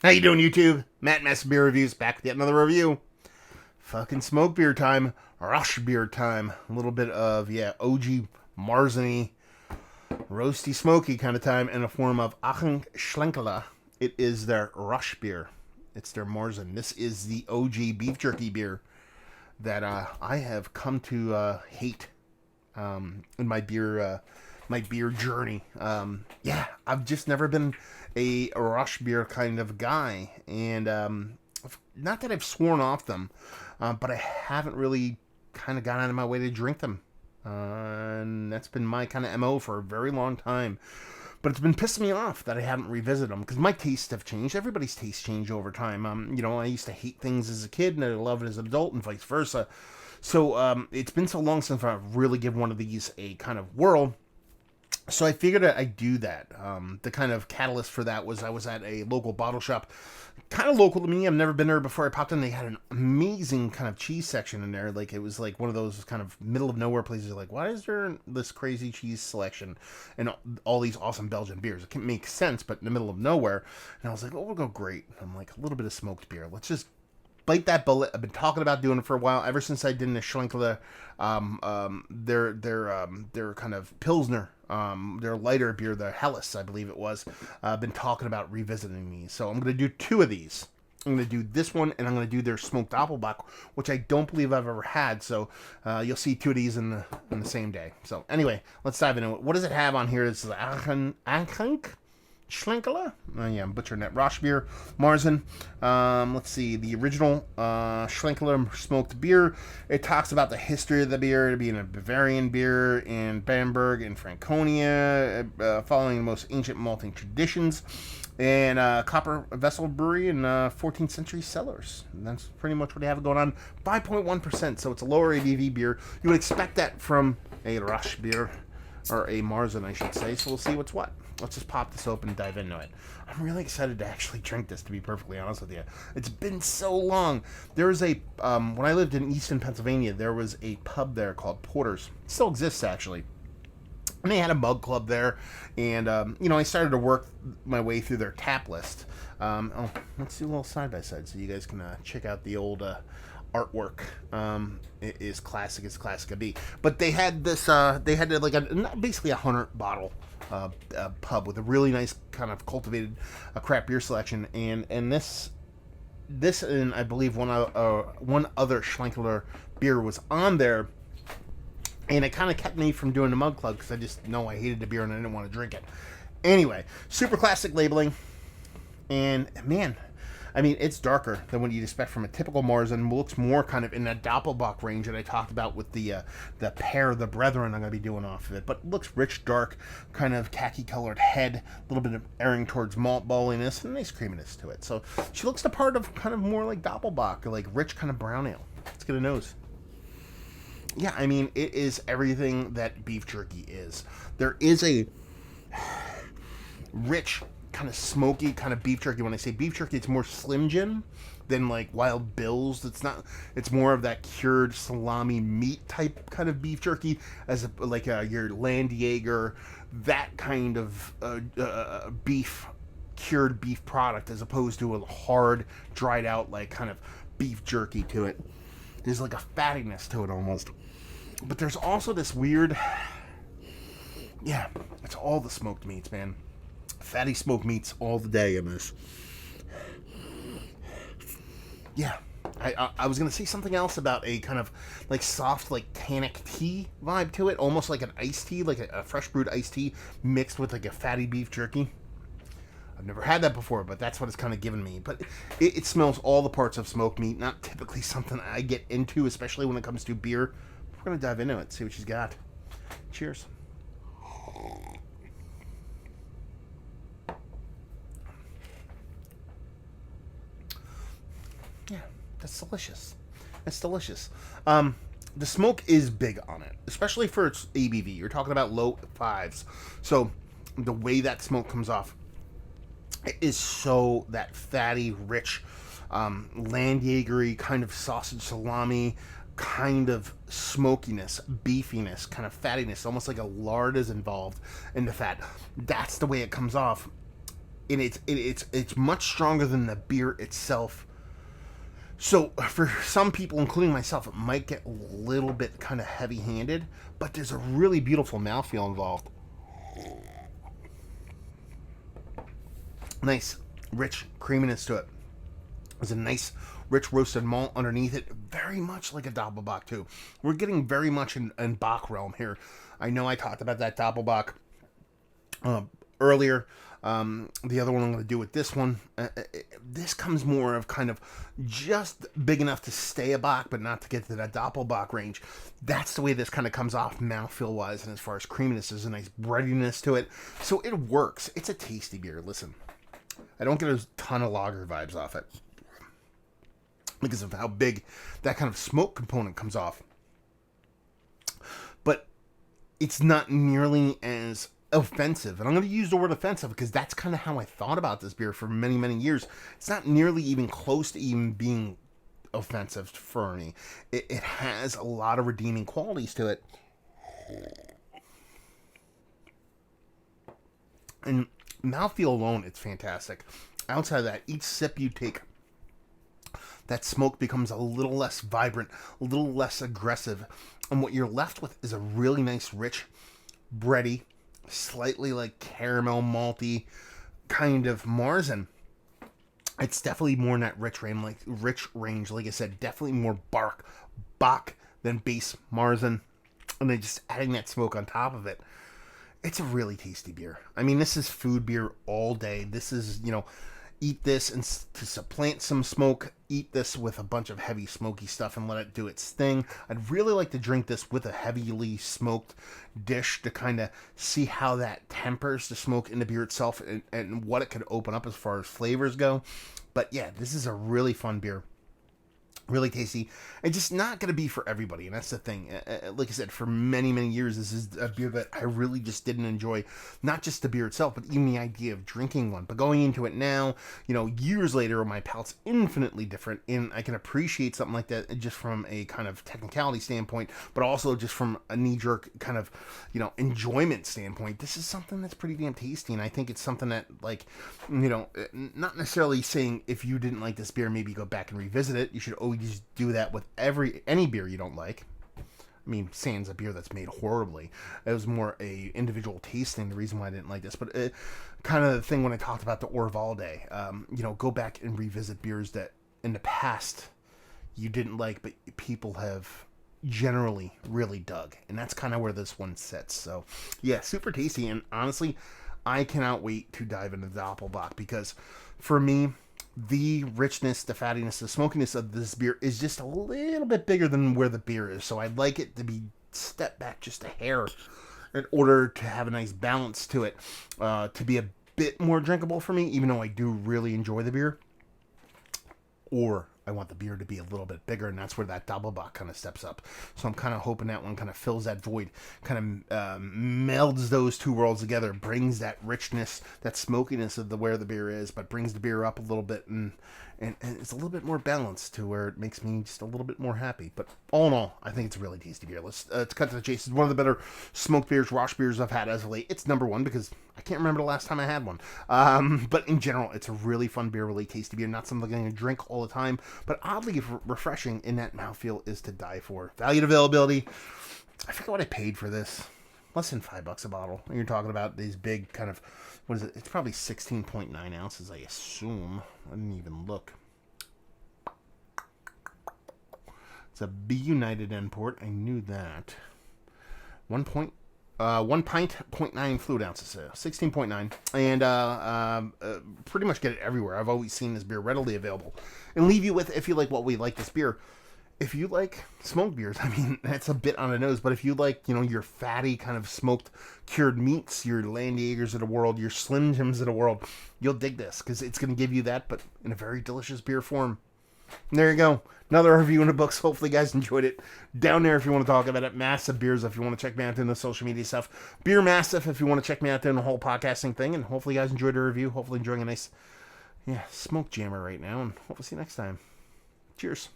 How you doing, YouTube? Matt Mess Beer Reviews back with yet another review. Fucking smoke beer time, Rauchbier time. A little bit of OG Märzen roasty smoky kind of time in a form of Aecht Schlenkerla. It is their Rauchbier. It's their Märzen. This is the OG beef jerky beer that I have come to hate in my beer journey. I've just never been a Rauchbier kind of guy, and not that I've sworn off them, but I haven't really kind of gone out of my way to drink them. And that's been my kind of MO for a very long time. But it's been pissing me off that I haven't revisited them because my tastes have changed. Everybody's tastes change over time. I used to hate things as a kid and I love it as an adult and vice versa. So it's been so long since I've really given one of these a kind of whirl. So I figured I'd do that. The kind of catalyst for that was I was at a local bottle shop, kind of local to me. I've never been there before. I popped in. They had an amazing kind of cheese section in there. Like it was like one of those kind of middle of nowhere places. Like, why is there this crazy cheese selection and all these awesome Belgian beers? It can make sense, but in the middle of nowhere. And I was like, oh, we'll go great. I'm like, a little bit of smoked beer. Let's just bite that bullet. I've been talking about doing it for a while, ever since I did in the Schlenkerla, their kind of Pilsner, their lighter beer, the Helles, I believe it was. I've been talking about revisiting these. So I'm going to do two of these. I'm going to do this one, and I'm going to do their smoked Doppelbock, which I don't believe I've ever had. So you'll see two of these in the same day. So anyway, let's dive into it. What does it have on here? It's the Aecht Schlenkerla? Yeah, I'm butchering that. Rauchbier, Märzen. Let's see. The original Schlenkerla smoked beer. It talks about the history of the beer, being a Bavarian beer in Bamberg and Franconia, following the most ancient malting traditions, and copper vessel brewery in 14th century cellars. And that's pretty much what they have going on. 5.1%, so it's a lower ABV beer. You would expect that from a Rauchbier, or a Märzen, I should say. So we'll see what's what. Let's just pop this open and dive into it. I'm really excited to actually drink this, to be perfectly honest with you. It's been so long. There was a, when I lived in Easton, Pennsylvania, there was a pub there called Porter's. It still exists, actually. And they had a mug club there. And, I started to work my way through their tap list. Let's do a little side-by-side so you guys can check out the old artwork. It is classic as classic could be. But they had this, like basically a 100 bottle pub with a really nice kind of cultivated craft beer selection, and this and I believe one other Schlenkerla beer was on there, and it kind of kept me from doing the mug club because I just know I hated the beer and I didn't want to drink it. Anyway, super classic labeling, and man, I mean, it's darker than what you'd expect from a typical Märzen. Looks more kind of in that Doppelbock range that I talked about with the pair, the Brethren I'm going to be doing off of it. But looks rich, dark, kind of khaki-colored head, a little bit of erring towards malt balliness, and nice creaminess to it. So she looks the part of kind of more like Doppelbock, or like rich kind of brown ale. Let's get a nose. Yeah, I mean, it is everything that beef jerky is. There is a rich, kind of smoky kind of beef jerky. When I say beef jerky, it's more Slim Jim than like Wild Bill's. It's more of that cured salami meat type kind of beef jerky, as your Land Jaeger, that kind of cured beef product, as opposed to a hard, dried out like kind of beef jerky to it. There's like a fattiness to it almost, but there's also this weird, it's all the smoked meats, man. Fatty smoked meats all the day in this. Yeah. I was going to say something else about a kind of like soft, like tannic tea vibe to it. Almost like an iced tea, like a fresh brewed iced tea mixed with like a fatty beef jerky. I've never had that before, but that's what it's kind of given me. But it smells all the parts of smoked meat. Not typically something I get into, especially when it comes to beer. We're going to dive into it, see what she's got. Cheers. Yeah, that's delicious. That's delicious. The smoke is big on it, especially for its ABV. You're talking about low fives. So the way that smoke comes off, it is so that fatty, rich, Land Jaeger-y kind of sausage salami, kind of smokiness, beefiness, kind of fattiness, almost like a lard is involved in the fat. That's the way it comes off. and it's much stronger than the beer itself. So for some people, including myself, it might get a little bit kind of heavy-handed, but there's a really beautiful mouthfeel involved. Nice, rich creaminess to it. There's a nice, rich roasted malt underneath it, very much like a Doppelbock too. We're getting very much in Bock realm here. I know I talked about that Doppelbock earlier. The other one I'm going to do with this one, this comes more of kind of just big enough to stay a Bock, but not to get to that Doppelbock range. That's the way this kind of comes off mouthfeel wise, and as far as creaminess, there's a nice breadiness to it. So it works. It's a tasty beer. Listen, I don't get a ton of lager vibes off it because of how big that kind of smoke component comes off. But it's not nearly as offensive. And I'm going to use the word offensive because that's kind of how I thought about this beer for many, many years. It's not nearly even close to even being offensive for me. It has a lot of redeeming qualities to it. And mouthfeel alone, it's fantastic. Outside of that, each sip you take, that smoke becomes a little less vibrant, a little less aggressive. And what you're left with is a really nice, rich, bready, slightly like caramel malty kind of Märzen. It's definitely more in that rich range. Like I said, definitely more Bock than base Märzen. And then just adding that smoke on top of it. It's a really tasty beer. I mean, this is food beer all day. This is, eat this and to supplant some smoke, eat this with a bunch of heavy smoky stuff and let it do its thing. I'd really like to drink this with a heavily smoked dish to kind of see how that tempers the smoke in the beer itself and what it could open up as far as flavors go. But yeah, this is a really fun beer. Really tasty. It's just not going to be for everybody, and that's the thing. Like I said, for many, many years, this is a beer that I really just didn't enjoy. Not just the beer itself, but even the idea of drinking one. But going into it now, years later, my palate's infinitely different, and I can appreciate something like that just from a kind of technicality standpoint, but also just from a knee-jerk kind of, enjoyment standpoint. This is something that's pretty damn tasty, and I think it's something that, not necessarily saying if you didn't like this beer, maybe go back and revisit it. You should always do that with any beer you don't like. I mean, sans a beer that's made horribly. It was more a individual tasting, the reason why I didn't like this. But kind of the thing when I talked about the Orvalde, go back and revisit beers that in the past you didn't like, but people have generally really dug. And that's kind of where this one sits. So, yeah, super tasty. And honestly, I cannot wait to dive into the Doppelbock because for me, the richness, the fattiness, the smokiness of this beer is just a little bit bigger than where the beer is. So I'd like it to be stepped back just a hair in order to have a nice balance to it, to be a bit more drinkable for me, even though I do really enjoy the beer. Or I want the beer to be a little bit bigger, and that's where that Doppelbock kind of steps up. So I'm kind of hoping that one kind of fills that void, kind of melds those two worlds together, brings that richness, that smokiness of where the beer is, but brings the beer up a little bit, and it's a little bit more balanced to where it makes me just a little bit more happy. But all in all, I think it's a really tasty beer. Let's cut to the chase. It's one of the better smoked beers, Rauchbiers I've had as of late. It's number one because I can't remember the last time I had one. But in general, it's a really fun beer, really tasty beer. Not something I'm going to drink all the time, but oddly refreshing in that mouthfeel is to die for. Value availability. I forget what I paid for this. Less than $5 a bottle. And you're talking about these big kind of, what is it? It's probably 16.9 ounces, I assume. I didn't even look. It's a B United import. I knew that. 1 pint, 0.9 fluid ounces, so 16.9, and pretty much get it everywhere. I've always seen this beer readily available. And leave you with, if you like what we like this beer, if you like smoked beers, I mean, that's a bit on the nose, but if you like, your fatty kind of smoked cured meats, your Landjagers of the world, your Slim Jims of the world, you'll dig this, because it's going to give you that, but in a very delicious beer form. And there you go. Another review in the books. Hopefully you guys enjoyed it. Down there if you want to talk about it. Massive Beers if you want to check me out doing the social media stuff. Beer Massive if you want to check me out doing the whole podcasting thing. And hopefully you guys enjoyed the review. Hopefully enjoying a nice smoke jammer right now. And hopefully see you next time. Cheers.